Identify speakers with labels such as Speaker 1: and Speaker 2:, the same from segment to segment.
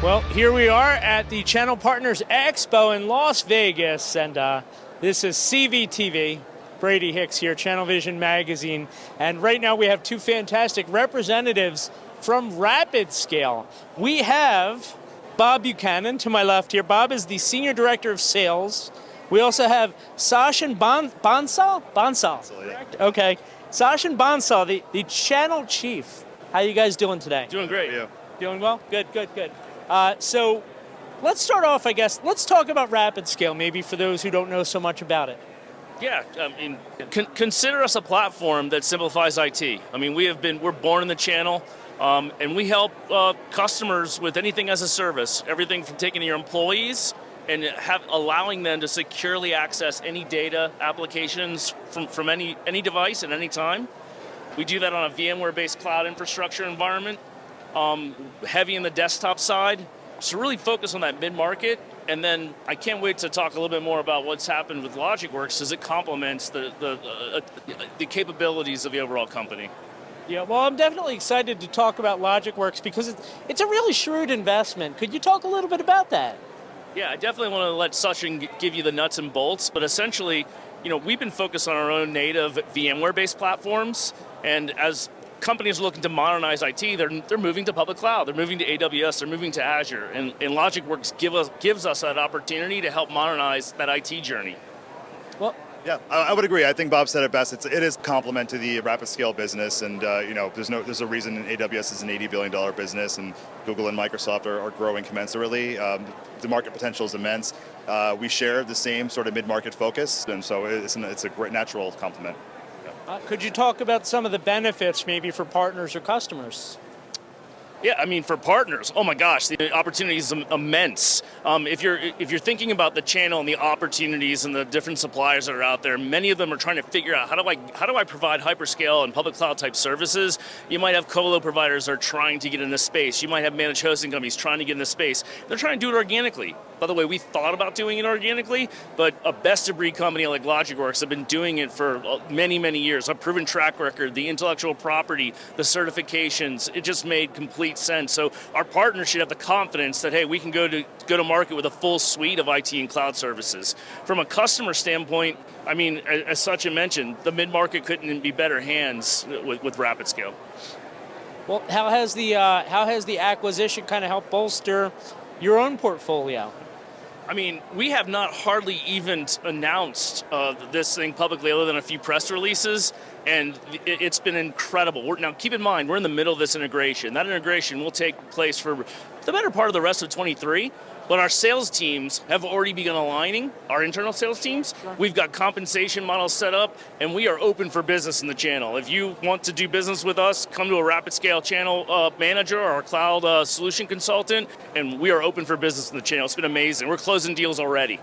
Speaker 1: Well, here we are at the Channel Partners Expo in Las Vegas, and this is CVTV. Brady Hicks here, ChannelVision Magazine, and right now we have two fantastic representatives from RapidScale. We have Bob Buchanan to my left here. Bob is the Senior Director of Sales. We also have Sanchin Bansal? Correct? Okay. Sanchin Bansal, the Channel Chief. How you guys doing today?
Speaker 2: Doing great.
Speaker 1: Yeah. Doing well? Good. So let's start off, I guess. Let's talk about RapidScale, maybe for those who don't know so much about it.
Speaker 2: Yeah, I mean, consider us a platform that simplifies IT. I mean, we're born in the channel, and we help customers with anything as a service, everything from taking your employees and allowing them to securely access any data applications from any device at any time. We do that on a VMware-based cloud infrastructure environment, heavy in the desktop side, so really focus on that mid-market. And then I can't wait to talk a little bit more about what's happened with Logicworks as it complements the capabilities of the overall company.
Speaker 1: Yeah, well, I'm definitely excited to talk about Logicworks because it's a really shrewd investment. Could you talk a little bit about that?
Speaker 2: Yeah, I definitely want to let Sanchin give you the nuts and bolts, but essentially, we've been focused on our own native VMware-based platforms, and as companies are looking to modernize IT, they're moving to public cloud, they're moving to AWS, they're moving to Azure, and Logicworks gives us that opportunity to help modernize that IT journey.
Speaker 1: Well,
Speaker 3: yeah, I would agree. I think Bob said it best. It is a complement to the RapidScale business, and there's a reason AWS is an $80 billion business, and Google and Microsoft are growing commensurately. The market potential is immense. We share the same sort of mid-market focus, and so it's a great natural complement.
Speaker 1: Could you talk about some of the benefits maybe for partners or customers?
Speaker 2: Yeah, I mean, for partners, oh my gosh, the opportunity is immense. If you're thinking about the channel and the opportunities and the different suppliers that are out there, many of them are trying to figure out how do I provide hyperscale and public cloud type services. You might have colo providers that are trying to get in this space. You might have managed hosting companies trying to get in this space. They're trying to do it organically. By the way, we thought about doing it organically, but a best-of-breed company like Logicworks have been doing it for many, many years. A proven track record, the intellectual property, the certifications, it just made complete sense. So our partners should have the confidence that, hey, we can go to market with a full suite of IT and cloud services. From a customer standpoint, I mean, as Sanchin mentioned, the mid-market couldn't be better hands with RapidScale.
Speaker 1: Well, how has the acquisition kind of helped bolster your own portfolio?
Speaker 2: I mean, we have not hardly even announced this thing publicly other than a few press releases, and it's been incredible. Now, keep in mind, we're in the middle of this integration. That integration will take place for the better part of the rest of 23, but our sales teams have already begun aligning, our internal sales teams. Sure. We've got compensation models set up, and we are open for business in the channel. If you want to do business with us, come to a RapidScale channel manager or a cloud solution consultant, and we are open for business in the channel. It's been amazing. We're closing deals already.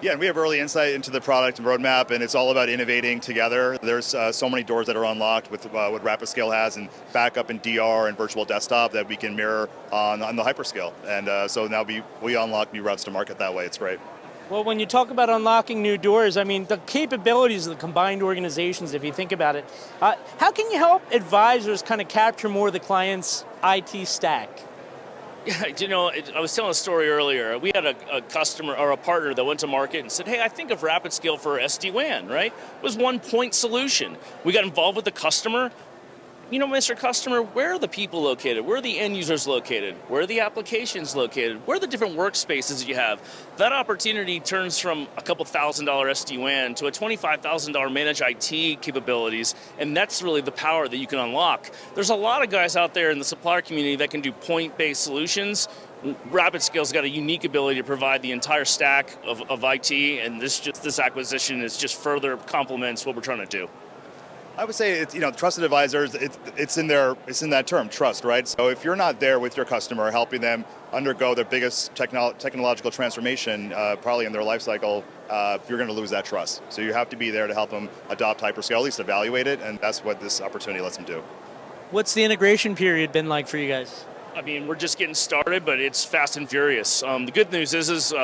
Speaker 3: Yeah, and we have early insight into the product and roadmap, and it's all about innovating together. There's so many doors that are unlocked with what RapidScale has, and backup and DR and virtual desktop that we can mirror on the hyperscale. And so now we unlock new routes to market that way. It's great.
Speaker 1: Well, when you talk about unlocking new doors, I mean, the capabilities of the combined organizations, if you think about it, how can you help advisors kind of capture more of the client's IT stack?
Speaker 2: Yeah, I was telling a story earlier. We had a customer or a partner that went to market and said, hey, I think of RapidScale for SD-WAN, right? It was one point solution. We got involved with the customer. Mr. Customer, where are the people located? Where are the end users located? Where are the applications located? Where are the different workspaces you have? That opportunity turns from a couple $1,000 SD-WAN to a $25,000 managed IT capabilities, and that's really the power that you can unlock. There's a lot of guys out there in the supplier community that can do point-based solutions. RapidScale's got a unique ability to provide the entire stack of IT, and this acquisition is just further complements what we're trying to do.
Speaker 3: I would say it's trusted advisors. It's in that term, trust, right? So if you're not there with your customer, helping them undergo their biggest technological transformation, probably in their life cycle, you're going to lose that trust. So you have to be there to help them adopt hyperscale, at least evaluate it, and that's what this opportunity lets them do. What's
Speaker 1: the integration period been like for you guys?
Speaker 2: I mean, we're just getting started, but it's fast and furious. The good news is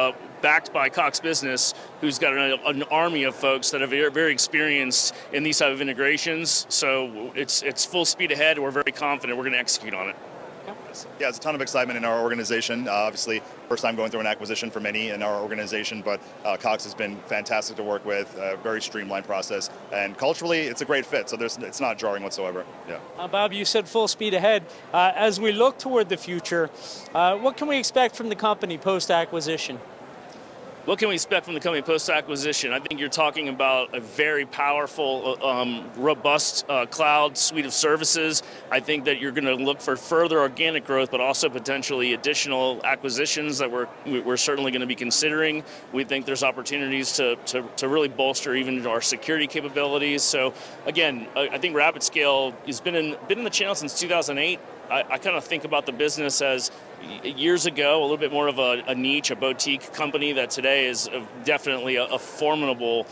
Speaker 2: backed by Cox Business, who's got an army of folks that are very, very experienced in these type of integrations. So it's full speed ahead. We're very confident we're going to execute on it.
Speaker 1: Okay.
Speaker 3: Yeah, it's a ton of excitement in our organization. Obviously, first time going through an acquisition for many in our organization, but Cox has been fantastic to work with, very streamlined process, and culturally, it's a great fit, so it's not jarring whatsoever. Yeah.
Speaker 1: Bob, you said full speed ahead. As we look toward the future, what can we expect from the company post-acquisition?
Speaker 2: What can we expect from the company post-acquisition? I think you're talking about a very powerful, robust cloud suite of services. I think that you're going to look for further organic growth, but also potentially additional acquisitions that we're certainly going to be considering. We think there's opportunities to really bolster even our security capabilities. So again, I think RapidScale has been in the channel since 2008. I kind of think about the business as years ago, a little bit more of a niche, a boutique company that today is definitely a formidable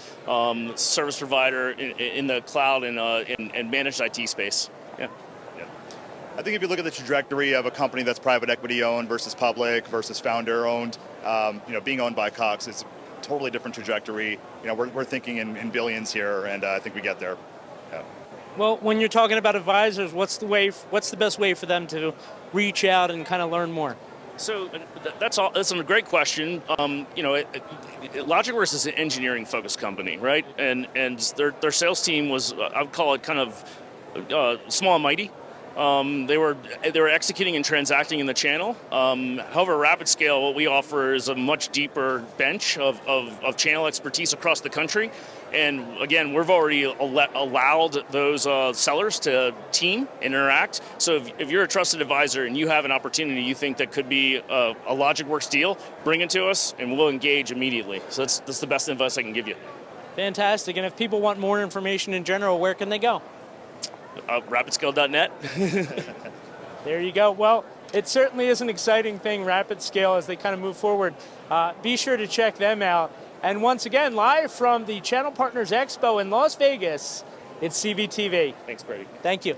Speaker 2: service provider in the cloud and managed IT space. Yeah.
Speaker 3: I think if you look at the trajectory of a company that's private equity owned versus public versus founder owned, being owned by Cox, it's a totally different trajectory. We're thinking in billions here, and I think we get there. Yeah.
Speaker 1: Well, when you're talking about advisors, what's the best way for them to reach out and kind of learn more?
Speaker 2: So that's a great question. Logicworks is an engineering-focused company, right? And their sales team was, I would call it kind of small and mighty. They were executing and transacting in the channel. However, RapidScale, what we offer is a much deeper bench of channel expertise across the country. And again, we've already allowed those sellers to team and interact. So if you're a trusted advisor and you have an opportunity you think that could be a Logicworks deal, bring it to us and we'll engage immediately. So that's the best advice I can give you.
Speaker 1: Fantastic. And if people want more information in general, where can they go?
Speaker 2: RapidScale.net.
Speaker 1: There you go. Well, it certainly is an exciting thing, RapidScale, as they kind of move forward. Be sure to check them out. And once again, live from the Channel Partners Expo in Las Vegas, it's CVTV.
Speaker 2: Thanks, Brady.
Speaker 1: Thank you.